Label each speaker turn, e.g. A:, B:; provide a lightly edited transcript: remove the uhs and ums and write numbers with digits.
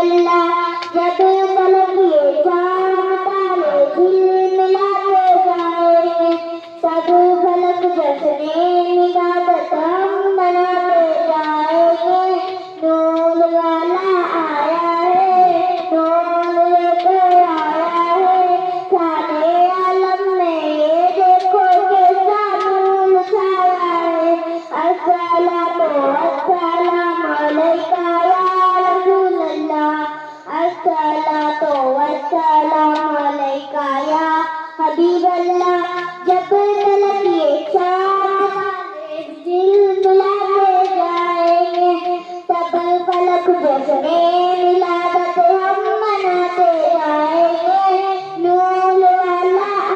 A: अल्लाह जब तलक ये चांद तारे दिल मिलाते जाएंगे तब फलक जश्ने निगाहत हम मनाते जाएंगे नूर वाला आया है नूर लेकर आया है सारे आलम में ये देखो कैसा नूर छाया है अस्सलातु वस्सलामु अलैका या रसूल अल्लाह अस्सलातु वस्सलामु अलैका या हबीब अल्लाह जब तलक ये चांद दिल मिलाते जाएंगे तब फलक जश्ने